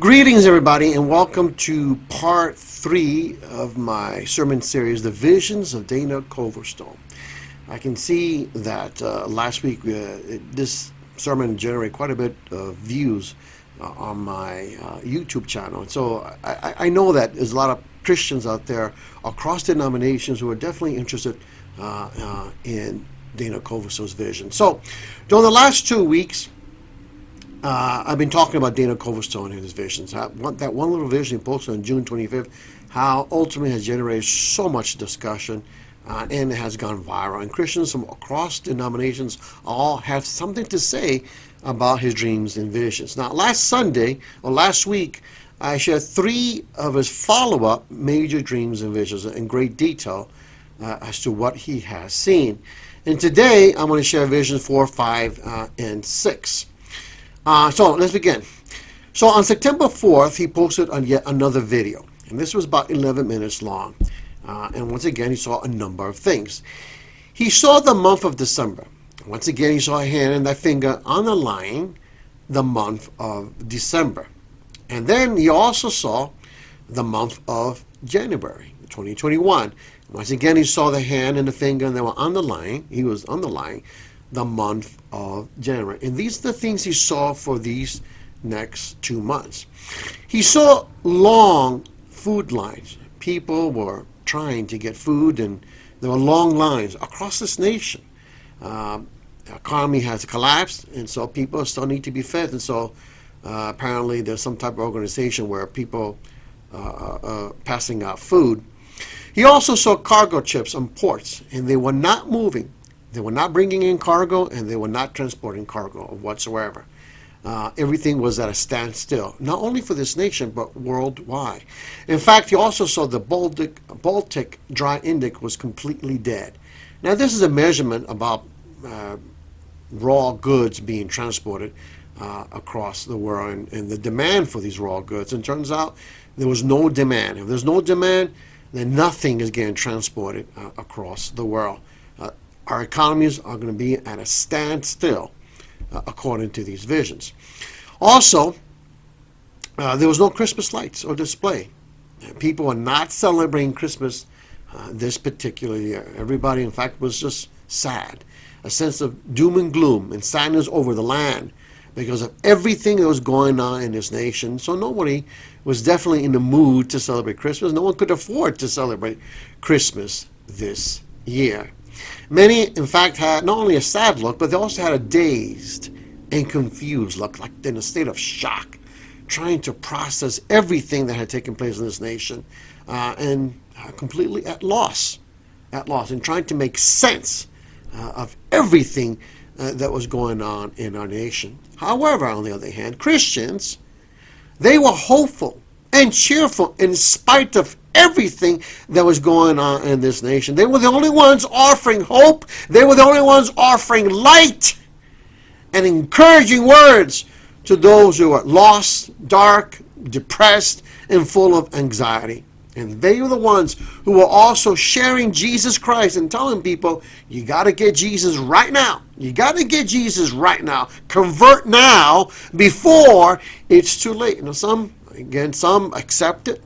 Greetings, everybody, and welcome to part 3 of my sermon series, The Visions of Dana Coverstone. I can see that last week this sermon generated quite a bit of views on my YouTube channel. And so I know that there's a lot of Christians out there across denominations who are definitely interested in Dana Coverstone's vision. So during the last 2 weeks, I've been talking about Dana Coverstone and his visions. That one little vision he posted on June 25th, how ultimately has generated so much discussion and it has gone viral. And Christians from across denominations all have something to say about his dreams and visions. Now, last week, I shared 3 of his follow-up major dreams and visions in great detail as to what he has seen. And today, I'm going to share visions 4, 5, and 6. So let's begin. So on September 4th, he posted on yet another video, and this was about 11 minutes long. And once again, he saw a number of things. He saw the month of December. Once again, he saw a hand and that finger underlying the month of December. And then he also saw the month of January 2021. Once again, he saw the hand and the finger, and they were underlying. He was underlying the month of January. And these are the things he saw for these next 2 months. He saw long food lines. People were trying to get food, and there were long lines across this nation. The economy has collapsed, and so people still need to be fed. And so apparently there's some type of organization where people are passing out food. He also saw cargo ships on ports, and they were not moving. They were not bringing in cargo, and they were not transporting cargo whatsoever. Everything was at a standstill, not only for this nation, but worldwide. In fact, he also saw the Baltic dry index was completely dead. Now, this is a measurement about raw goods being transported across the world and the demand for these raw goods. And it turns out there was no demand. If there's no demand, then nothing is getting transported across the world. Our economies are going to be at a standstill, according to these visions. Also, there was no Christmas lights or display. People are not celebrating Christmas this particular year. Everybody, in fact, was just sad. A sense of doom and gloom and sadness over the land because of everything that was going on in this nation. So nobody was definitely in the mood to celebrate Christmas. No one could afford to celebrate Christmas this year. Many, in fact, had not only a sad look, but they also had a dazed and confused look, like in a state of shock, trying to process everything that had taken place in this nation, and completely at loss, and trying to make sense of everything that was going on in our nation. However, on the other hand, Christians, they were hopeful and cheerful in spite of everything that was going on in this nation. They were the only ones offering hope. They were the only ones offering light and encouraging words to those who are lost, dark, depressed, and full of anxiety. And they were the ones who were also sharing Jesus Christ and telling people, you got to get Jesus right now. You got to get Jesus right now. Convert now before it's too late. Now, some accepted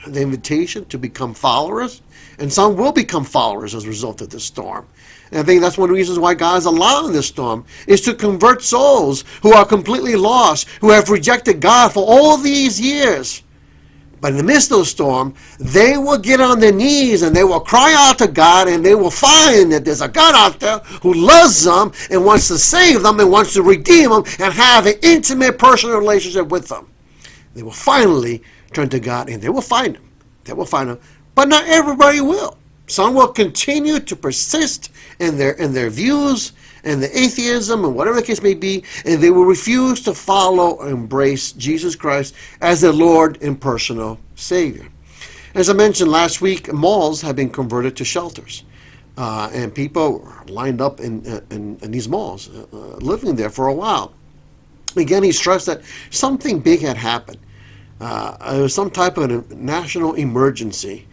the invitation to become followers, and some will become followers as a result of this storm. And I think that's one of the reasons why God is allowing this storm, is to convert souls who are completely lost, who have rejected God for all these years. But in the midst of the storm, they will get on their knees and they will cry out to God, and they will find that there's a God out there who loves them and wants to save them and wants to redeem them and have an intimate personal relationship with them. They will finally turn to God, and they will find him. They will find him. But not everybody will. Some will continue to persist in their views and the atheism and whatever the case may be, and they will refuse to follow or embrace Jesus Christ as their Lord and personal Savior. As I mentioned last week, malls have been converted to shelters, and people are lined up in these malls, living there for a while. Again, he stressed that something big had happened. There was some type of a national emergency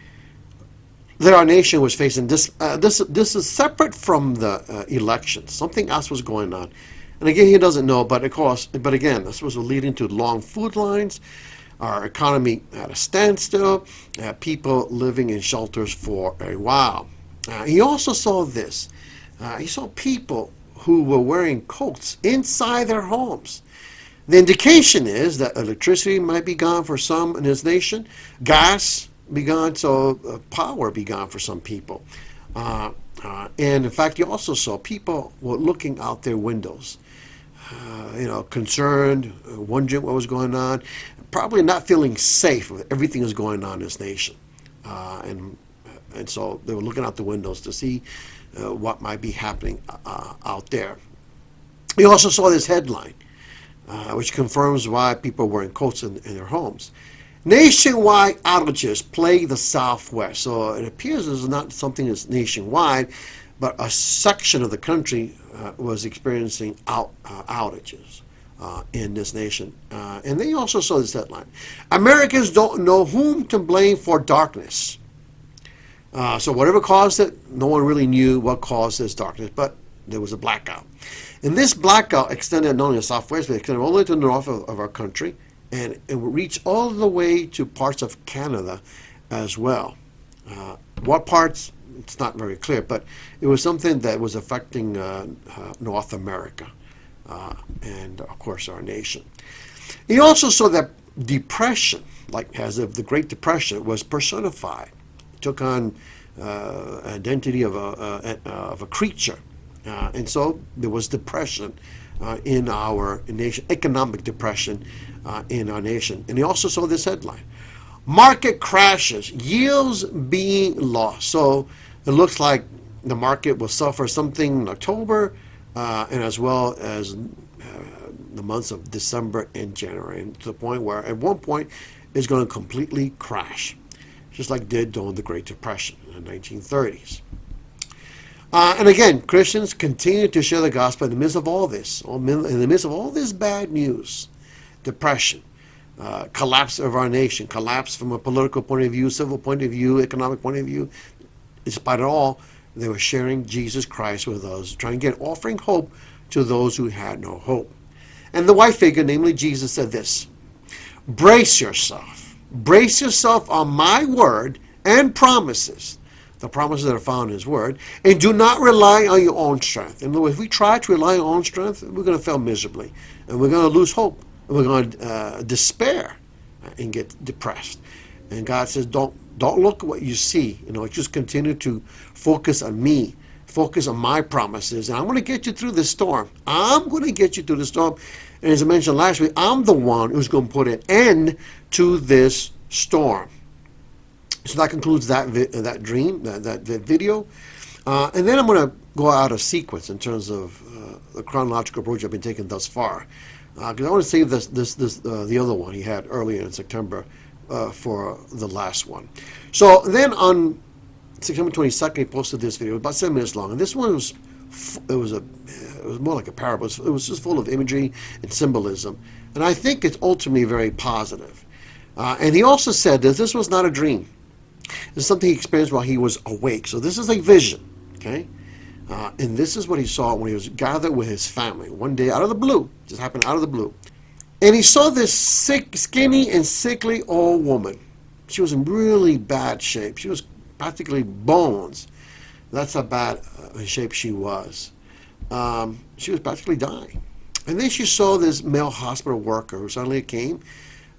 that our nation was facing. This is separate from the election. Something else was going on. And again, he doesn't know, but again, this was leading to long food lines, our economy at a standstill, people living in shelters for a while. He also saw this. He saw people who were wearing coats inside their homes. The indication is that electricity might be gone for some in this nation, gas be gone, so power be gone for some people. And in fact, you also saw people were looking out their windows, concerned, wondering what was going on, probably not feeling safe with everything that's going on in this nation. And so they were looking out the windows to see what might be happening out there. You also saw this headline, which confirms why people were wearing coats in their homes. Nationwide outages plague the Southwest. So it appears it's not something that's nationwide, but a section of the country was experiencing outages in this nation. And they also saw this headline. Americans don't know whom to blame for darkness. So whatever caused it, no one really knew what caused this darkness, but there was a blackout. And this blackout extended not only to the Southwest, but extended all the way to the north of our country, and it reached all the way to parts of Canada as well. What parts, it's not very clear, but it was something that was affecting North America and, of course, our nation. He also saw that depression, like as of the Great Depression, was personified. It took on identity of a creature. And so there was depression in our nation, economic depression in our nation. And he also saw this headline: market crashes, yields being lost. So it looks like the market will suffer something in October and as well as the months of December and January, and to the point where at one point it's going to completely crash, just like it did during the Great Depression in the 1930s. And again, Christians continue to share the gospel in the midst of all this, in the midst of all this bad news, depression, collapse of our nation, collapse from a political point of view, civil point of view, economic point of view. Despite it all, they were sharing Jesus Christ with us, trying to get, offering hope to those who had no hope. And the white figure, namely Jesus, said this: brace yourself on my word and promises, the promises that are found in his word, and do not rely on your own strength. In other words, if we try to rely on our own strength, we're going to fail miserably, and we're going to lose hope, and we're going to despair and get depressed. And God says, don't look at what you see. Just continue to focus on me, focus on my promises, and I'm going to get you through this storm. I'm going to get you through the storm. And as I mentioned last week, I'm the one who's going to put an end to this storm. So that concludes that dream, that video. And then I'm going to go out of sequence in terms of the chronological approach I've been taking thus far. Because I want to save the other one he had earlier in September for the last one. So then on September 22nd, he posted this video, about 7 minutes long. And this one was more like a parable. It was just full of imagery and symbolism. And I think it's ultimately very positive. And he also said that this was not a dream. This is something he experienced while he was awake. So this is a vision, okay? And this is what he saw when he was gathered with his family one day out of the blue. Just happened out of the blue. And he saw this skinny and sickly old woman. She was in really bad shape. She was practically bones. That's how bad shape she was. She was practically dying. And then she saw this male hospital worker who suddenly came.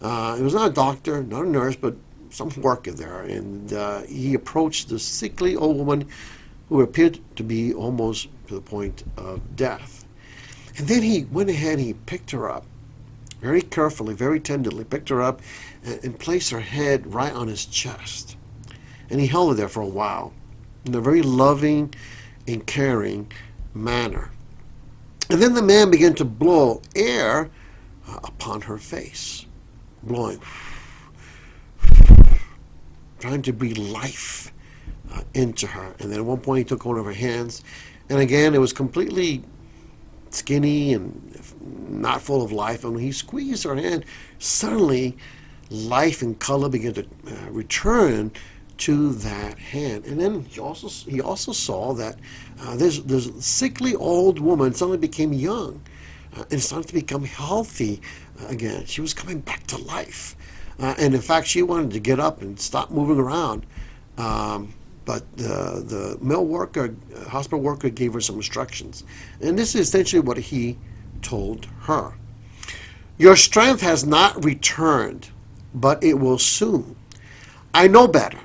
It was not a doctor, not a nurse, but some worker there. And he approached the sickly old woman who appeared to be almost to the point of death. And then he went ahead and he picked her up very carefully, very tenderly, picked her up and placed her head right on his chest. And he held her there for a while in a very loving and caring manner. And then the man began to blow air upon her face, blowing, trying to breathe life into her. And then at one point he took one of her hands, and again it was completely skinny and not full of life. And when he squeezed her hand, suddenly life and color began to return to that hand. And then he also saw that this sickly old woman suddenly became young and started to become healthy again. She was coming back to life. And in fact, she wanted to get up and stop moving around. But the male worker, hospital worker, gave her some instructions. And this is essentially what he told her. Your strength has not returned, but it will soon. I know better.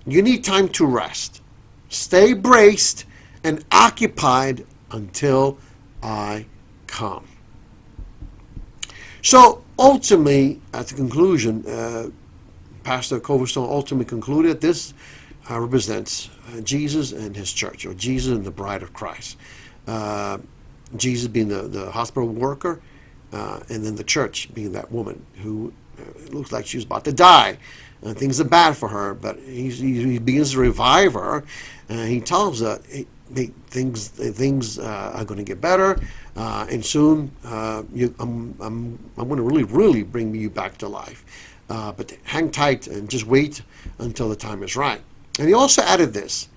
You need time to rest. Stay braced and occupied until I come. So ultimately, at the conclusion, Pastor Coverstone ultimately concluded this represents Jesus and his church, or Jesus and the bride of Christ. Jesus being the hospital worker, and then the church being that woman who looks like she was about to die. Things are bad for her, but he begins to revive her, and he tells her things are going to get better, and soon I'm going to really bring you back to life. But hang tight and just wait until the time is right. And he also added this: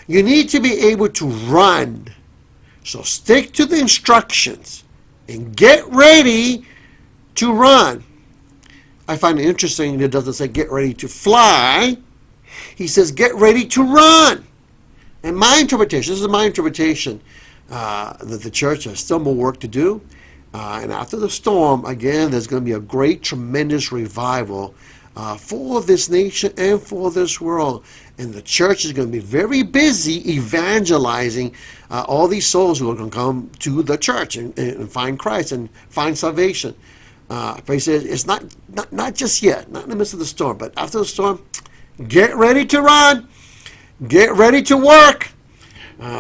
you need to be able to run, so stick to the instructions and get ready to run. I find it interesting that it doesn't say get ready to fly. He says get ready to run. And my interpretation, this is my interpretation, that the church has still more work to do. And after the storm, again, there's going to be a great, tremendous revival for this nation and for this world. And the church is going to be very busy evangelizing all these souls who are going to come to the church and find Christ and find salvation. But he says it's not just yet, not in the midst of the storm, but after the storm, get ready to run, get ready to work,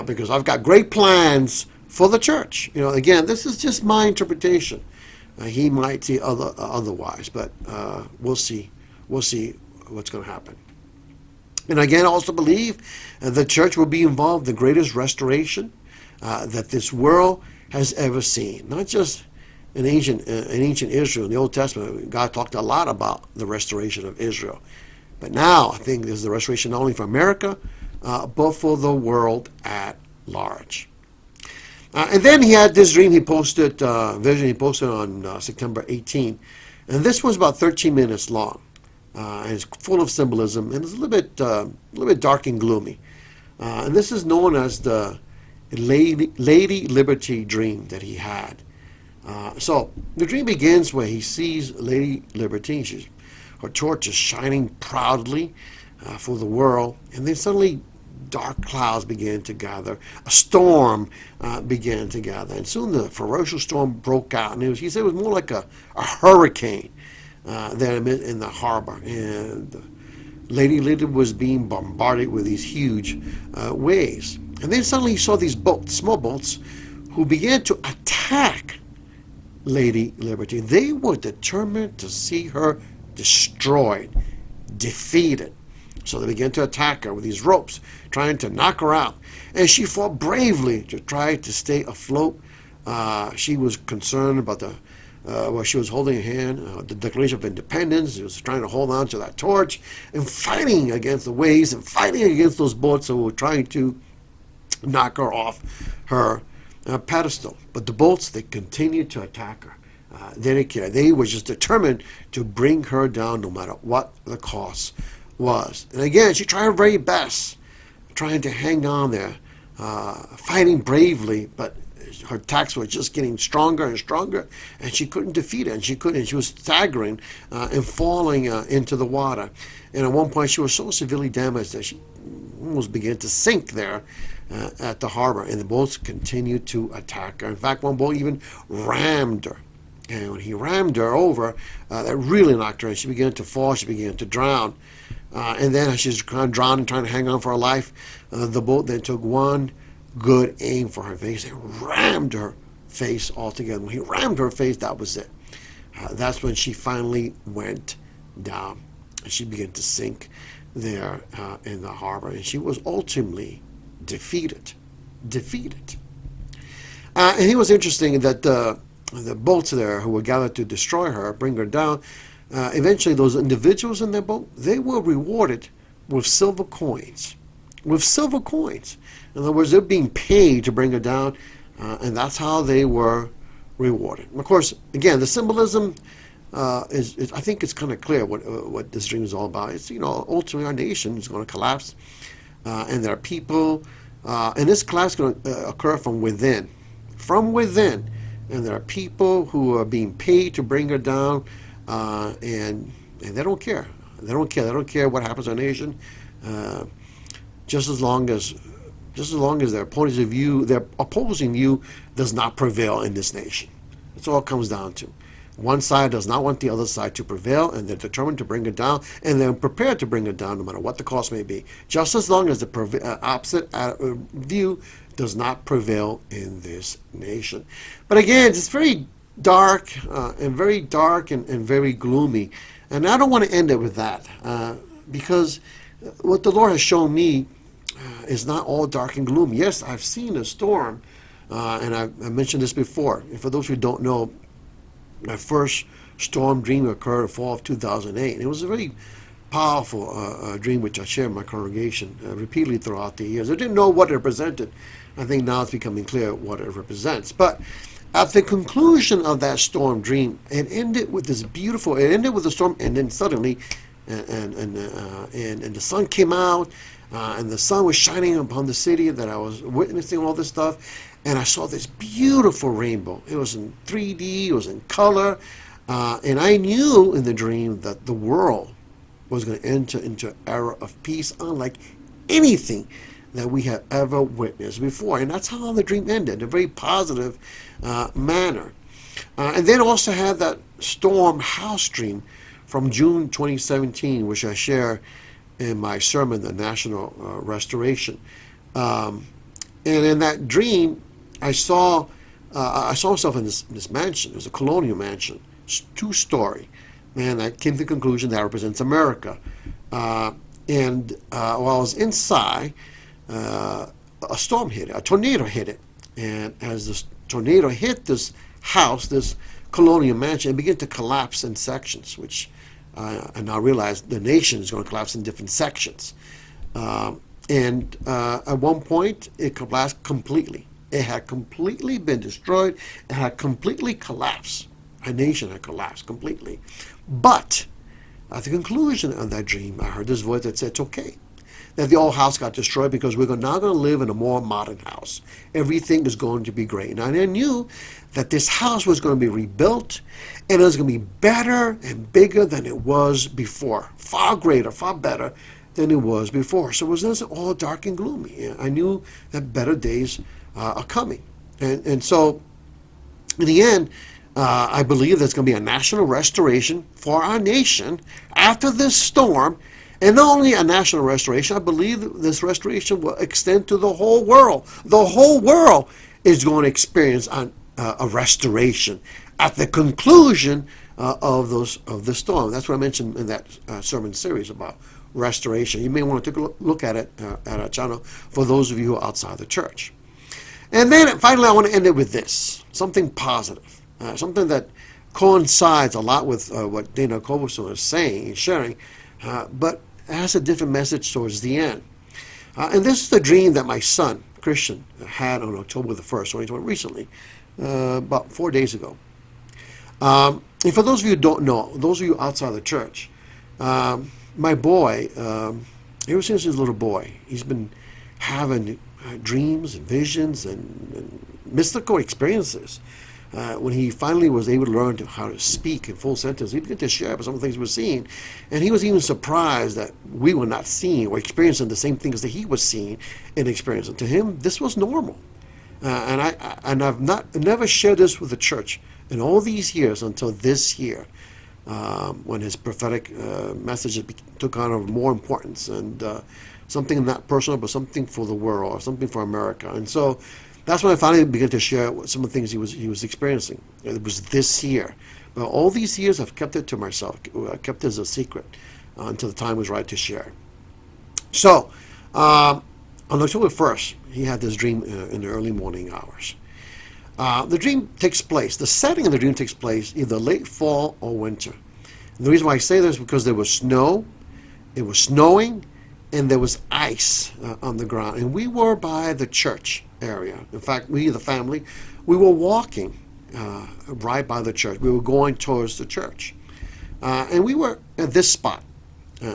because I've got great plans for the church. Again, this is just my interpretation. He might see otherwise, but we'll see. We'll see what's going to happen. And again, I also believe the church will be involved in the greatest restoration that this world has ever seen. Not just in ancient Israel, in the Old Testament, God talked a lot about the restoration of Israel. But now I think there's the restoration not only for America, but for the world at large. And then he had this dream he posted, vision he posted on September 18. And this was about 13 minutes long. And it's full of symbolism, and it's a little bit dark and gloomy. And this is known as the Lady Liberty dream that he had. So the dream begins where he sees Lady Liberty. Her torch is shining proudly for the world, and then suddenly dark clouds began to gather. A storm began to gather, and soon the ferocious storm broke out. And he said it was more like a hurricane there in the harbor. And Lady Liberty was being bombarded with these huge waves. And then suddenly he saw these boats, small boats, who began to attack Lady Liberty. They were determined to see her destroyed, defeated. So they began to attack her with these ropes, trying to knock her out. And she fought bravely to try to stay afloat. She was concerned about she was holding a hand, the Declaration of Independence. She was trying to hold on to that torch and fighting against the waves and fighting against those boats that were trying to knock her off her pedestal. But the boats, they continued to attack her. They didn't care. They were just determined to bring her down no matter what the cost was. And again, she tried her very best, trying to hang on there, fighting bravely, but her attacks were just getting stronger and stronger, and she couldn't defeat it, and she was staggering and falling into the water. And at one point, she was so severely damaged that she almost began to sink there at the harbor, and the boats continued to attack her. In fact, one boat even rammed her. And when he rammed her over, that really knocked her, and she began to fall, she began to drown. And then as she's kind of drowning, trying to hang on for her life, the boat then took one good aim for her face and rammed her face altogether. When he rammed her face, that was it. That's when she finally went down. And she began to sink there in the harbor. And she was ultimately defeated. And it was interesting that the boats there who were gathered to destroy her, bring her down, eventually those individuals in their boat, they were rewarded with silver coins. In other words, they're being paid to bring her down, and that's how they were rewarded. And of course, again, the symbolism I think it's kind of clear what this dream is all about. It's, ultimately our nation is going to collapse, and there are people, and this collapse is going to occur from within, and there are people who are being paid to bring her down, and they don't care. They don't care what happens to our nation, just as long as their opposing view does not prevail in this nation. That's all it comes down to. One side does not want the other side to prevail, and they're determined to bring it down, and they're prepared to bring it down no matter what the cost may be, just as long as the opposite view does not prevail in this nation. But again, it's very dark and very gloomy, and I don't want to end it with that, because what the Lord has shown me is not all dark and gloomy. Yes, I've seen a storm, and I mentioned this before. And for those who don't know, my first storm dream occurred in fall of 2008. It was a very powerful dream which I shared with my congregation repeatedly throughout the years. I didn't know what it represented. I think now it's becoming clear what it represents. But at the conclusion of that storm dream, it ended with the storm, and then suddenly, and the sun came out, and the sun was shining upon the city that I was witnessing all this stuff. And I saw this beautiful rainbow. It was in 3D, it was in color, and I knew in the dream that the world was going to enter into an era of peace unlike anything that we have ever witnessed before. And that's how the dream ended, in a very positive manner. And then also had that storm house dream from June 2017, which I share in my sermon, The National Restoration. And in that dream, I saw myself in this mansion. It was a colonial mansion, 2-story. And I came to the conclusion that represents America. While I was inside, a storm hit it, a tornado hit it. And as this tornado hit this house, this colonial mansion, it began to collapse in sections, which I now realize the nation is going to collapse in different sections. And at one point, it collapsed completely. It had completely been destroyed. It had completely collapsed. Our nation had collapsed completely. But at the conclusion of that dream, I heard this voice that said, it's okay that the old house got destroyed because we're now going to live in a more modern house. Everything is going to be great. And I knew that this house was going to be rebuilt, and it was going to be better and bigger than it was before. Far greater, far better than it was before. So it wasn't all dark and gloomy. I knew that better days are coming. And so, in the end, I believe there's going to be a national restoration for our nation after this storm. And not only a national restoration, I believe this restoration will extend to the whole world. The whole world is going to experience a restoration at the conclusion of the storm. That's what I mentioned in that sermon series about restoration. You may want to take a look at it at our channel for those of you who are outside the church. And then finally, I want to end it with this, something positive, something that coincides a lot with what Dana Coverstone is saying and sharing, but it has a different message towards the end. And this is the dream that my son, Christian, had on October the 1st, 2020, recently, about 4 days ago. And for those of you who don't know, those of you outside the church, my boy, ever since he was a little boy, he's been having dreams and visions and mystical experiences. When he finally was able to learn how to speak in full sentence, he began to share about some of the things he was seeing. And he was even surprised that we were not seeing or experiencing the same things that he was seeing and experiencing. To him, this was normal. And I've never shared this with the church in all these years until this year, when his prophetic messages took on more importance, and something not personal, but something for the world, or something for America. And so that's when I finally began to share some of the things he was experiencing. It was this year. But all these years I've kept it to myself. I kept it as a secret until the time was right to share. So on October 1st, he had this dream in the early morning hours. The dream takes place, the setting of the dream takes place either late fall or winter. And the reason why I say this is because there was snow, it was snowing, and there was ice on the ground. And we were by the church area. In fact, we, the family, we were walking right by the church. We were going towards the church. And we were at this spot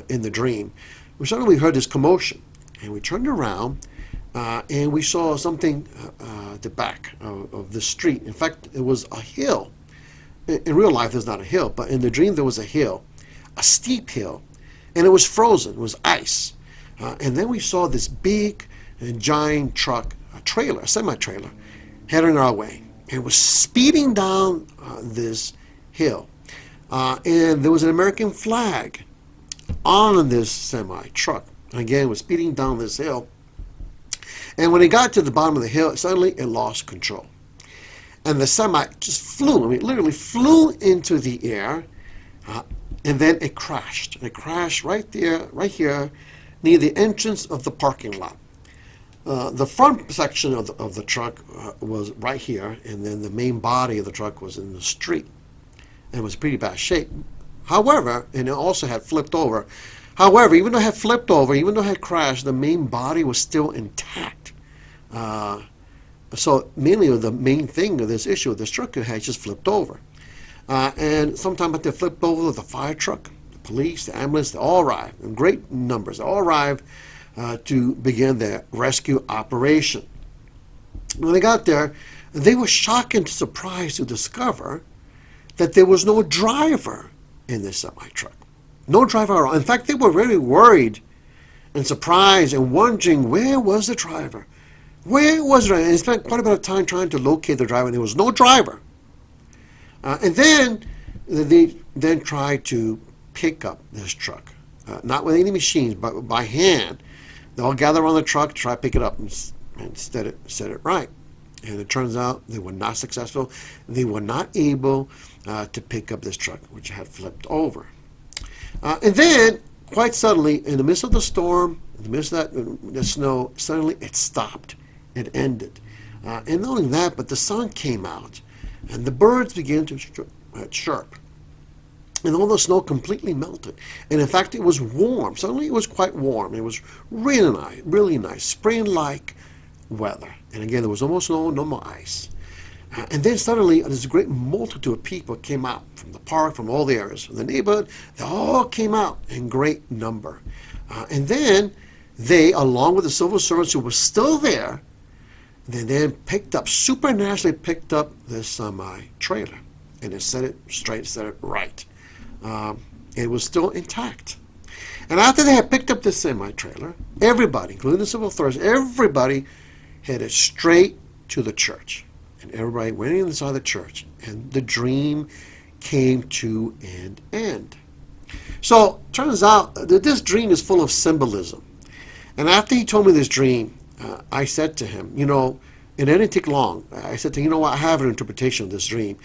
in the dream. We suddenly heard this commotion, and we turned around, and we saw something at the back of the street. In fact, it was a hill. In real life, there's not a hill, but in the dream, there was a hill, a steep hill, and it was frozen. It was ice. And then we saw this big and giant truck, a trailer, a semi-trailer, heading our way. And it was speeding down this hill. And there was an American flag on this semi-truck. Again, it was speeding down this hill. And when it got to the bottom of the hill, suddenly it lost control. And the semi just flew, I mean, literally flew into the air, and then it crashed. It crashed right there, right here, near the entrance of the parking lot. The front section of the truck was right here, and then the main body of the truck was in the street. And it was pretty bad shape. However, and it also had flipped over. However, even though it had flipped over, even though it had crashed, the main body was still intact. So mainly the main thing of this issue of this truck had just flipped over. And sometime after they flipped over, the fire truck, the police, the ambulance, they all arrived in great numbers. They all arrived to begin their rescue operation. When they got there, they were shocked and surprised to discover that there was no driver in this semi-truck. No driver at all. In fact, they were really worried and surprised and wondering, where was the driver? Where was the driver? And they spent quite a bit of time trying to locate the driver, and there was no driver. And then they then tried to pick up this truck, not with any machines, but by hand. They all gathered around the truck to try to pick it up and set it right. And it turns out they were not successful. They were not able to pick up this truck, which had flipped over. And then, quite suddenly, in the midst of the storm, in the midst of the snow, suddenly it stopped. It ended. And not only that, but the sun came out, and the birds began to chirp. And all the snow completely melted. And in fact, it was warm. Suddenly it was quite warm. It was really nice, spring-like weather. And again, there was almost no more ice. And then suddenly, this great multitude of people came out from the park, from all the areas, from the neighborhood. They all came out in great number. And then they, along with the civil servants who were still there, they then supernaturally picked up this semi-trailer. And they set it straight, set it right. It was still intact. And after they had picked up this semi-trailer, everybody, including the civil authorities, everybody headed straight to the church. And everybody went inside the church, and the dream came to an end. So, turns out that this dream is full of symbolism. And after he told me this dream, I said to him, you know, it didn't take long. I said to him, you know what, I have an interpretation of this dream.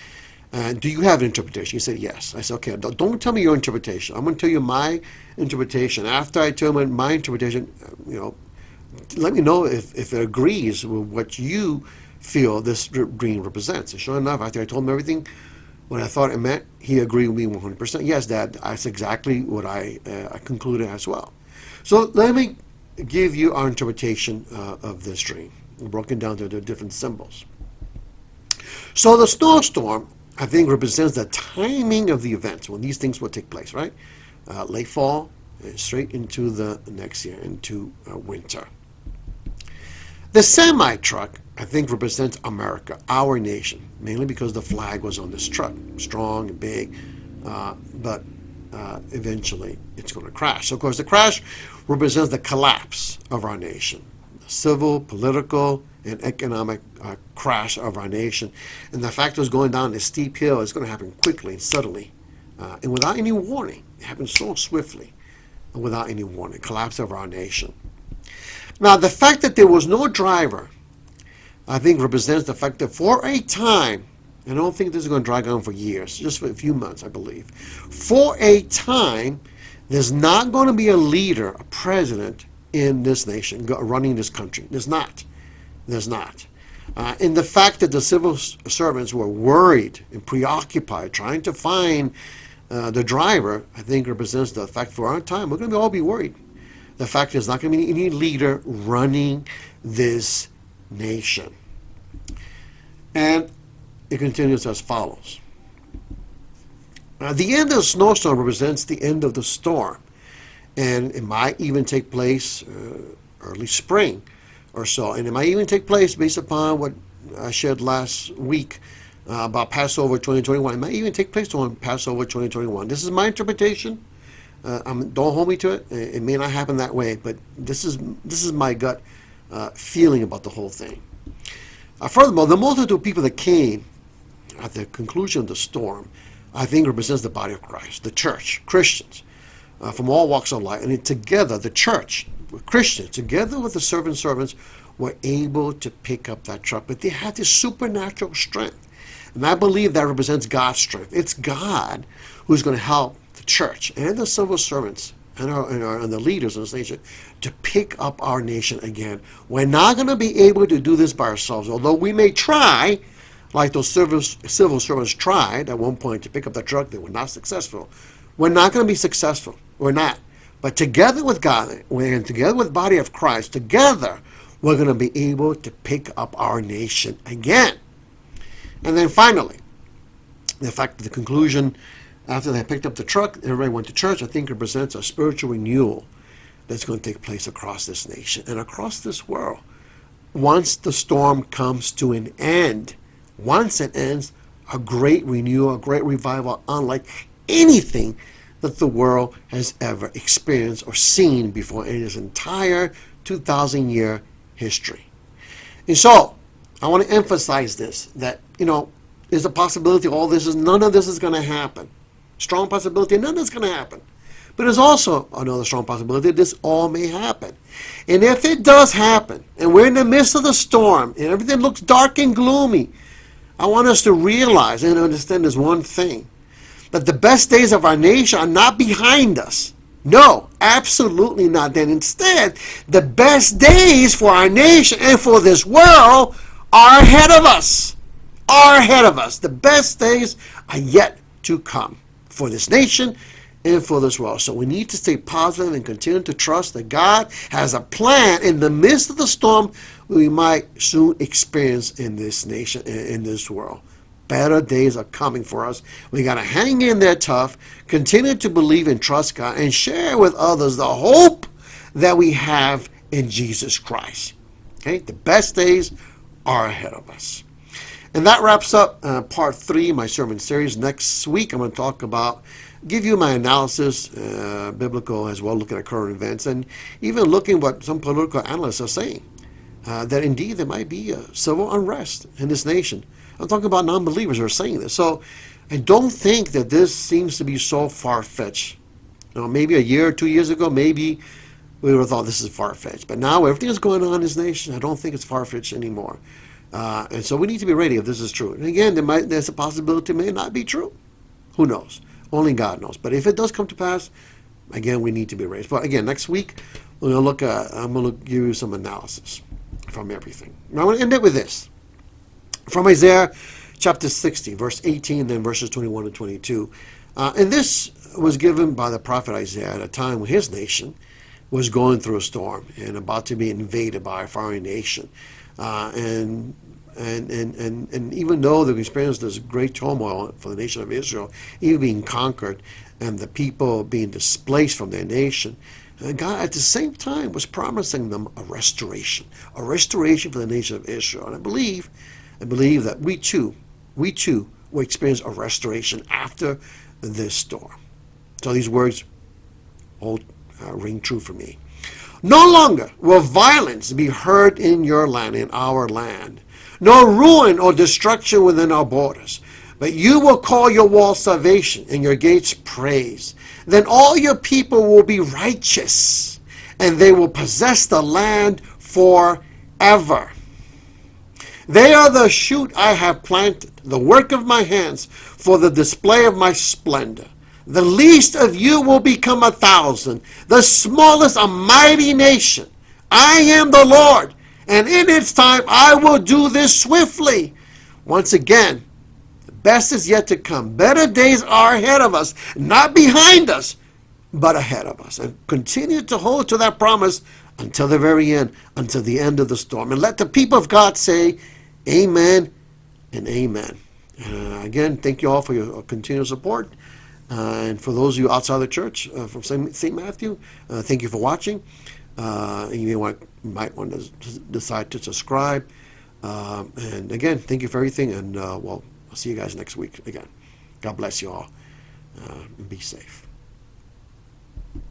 Do you have an interpretation? He said, yes. I said, okay, don't tell me your interpretation. I'm going to tell you my interpretation. After I tell him my interpretation, you know, let me know if it agrees with what you feel this dream represents. And sure enough, after I told him everything, what I thought it meant, he agreed with me 100%. Yes, Dad, that's exactly what I concluded as well. So let me give you our interpretation of this dream, broken down to the different symbols. So the snowstorm, I think, represents the timing of the events when these things will take place, right? Late fall, straight into the next year, into winter. The semi-truck, I think, represents America, our nation, mainly because the flag was on this truck, strong and big, but eventually it's going to crash. So, of course, the crash represents the collapse of our nation, the civil, political, and economic crash of our nation. And the fact it was going down this steep hill is going to happen quickly and suddenly, and without any warning. It happened so swiftly and without any warning, collapse of our nation. Now, the fact that there was no driver, I think, represents the fact that for a time, and I don't think this is going to drag on for years, just for a few months, I believe. For a time, there's not going to be a leader, a president in this nation running this country. There's not. There's not. And the fact that the civil servants were worried and preoccupied trying to find the driver, I think, represents the fact for our time we're going to all be worried. The fact there's not going to be any leader running this nation. And it continues as follows. The end of the snowstorm represents the end of the storm, and it might even take place early spring or so, and it might even take place based upon what I shared last week about Passover 2021. It might even take place on Passover 2021. This is my interpretation. Don't hold me to it. It may not happen that way, but this is my gut feeling about the whole thing. Furthermore, the multitude of people that came at the conclusion of the storm, I think, represents the body of Christ, the church, Christians from all walks of life. And together, the church, Christians, together with the servants, were able to pick up that truck. But they had this supernatural strength. And I believe that represents God's strength. It's God who's going to help the church and the civil servants and the leaders in this nation to pick up our nation again. We're not going to be able to do this by ourselves, although we may try, like those civil servants tried at one point to pick up the truck. They were not successful. We're not going to be successful. We're not. But together with God and together with the body of Christ, together we're going to be able to pick up our nation again. And then finally, the fact that the conclusion, after they picked up the truck, everybody went to church, I think represents a spiritual renewal that's going to take place across this nation and across this world. Once the storm comes to an end, once it ends, a great renewal, a great revival, unlike anything that the world has ever experienced or seen before in its entire 2,000-year history. And so, I want to emphasize this, that, there's a possibility none of this is going to happen. Strong possibility, none of this is going to happen. But there's also another strong possibility that this all may happen. And if it does happen, and we're in the midst of the storm, and everything looks dark and gloomy, I want us to realize and understand this one thing, that the best days of our nation are not behind us. No, absolutely not. Then instead, the best days for our nation and for this world are ahead of us. Are ahead of us. The best days are yet to come for this nation and for this world. So we need to stay positive and continue to trust that God has a plan in the midst of the storm we might soon experience in this nation, in this world. Better days are coming for us. We got to hang in there tough, continue to believe and trust God, and share with others the hope that we have in Jesus Christ. Okay, the best days are ahead of us. And that wraps up part 3 of my sermon series. Next week, I'm going to give you my analysis, biblical as well, looking at current events, and even looking what some political analysts are saying, that indeed there might be a civil unrest in this nation. I'm talking about non-believers who are saying this. So I don't think that this seems to be so far-fetched. Maybe a year or 2 years ago, maybe we would have thought this is far-fetched. But now everything that's going on in this nation, I don't think it's far-fetched anymore. And so we need to be ready if this is true. And again, there's a possibility it may not be true. Who knows? Only God knows. But if it does come to pass, again, we need to be ready. But again, next week, I'm going to give you some analysis from everything. Now, I'm going to end it with this. From Isaiah chapter 60, verse 18, then verses 21 and 22. And this was given by the prophet Isaiah at a time when his nation was going through a storm and about to be invaded by a foreign nation. And even though they experienced this great turmoil for the nation of Israel, even being conquered and the people being displaced from their nation, God at the same time was promising them a restoration for the nation of Israel. And I believe that we too will experience a restoration after this storm. So these words ring true for me. No longer will violence be heard in your land, in our land, nor ruin or destruction within our borders. But you will call your walls salvation and your gates praise. Then all your people will be righteous, and they will possess the land forever. They are the shoot I have planted, the work of my hands, for the display of my splendor. The least of you will become 1,000, the smallest a mighty nation. I am the Lord, and in its time I will do this swiftly. Once again, the best is yet to come. Better days are ahead of us, not behind us, but ahead of us. And continue to hold to that promise until the very end, until the end of the storm. And let the people of God say, amen and amen. Again, thank you all for your continued support. And for those of you outside the church from St. Matthew, thank you for watching. You might want to decide to subscribe. And again, thank you for everything. And well, I'll see you guys next week again. God bless you all. And be safe.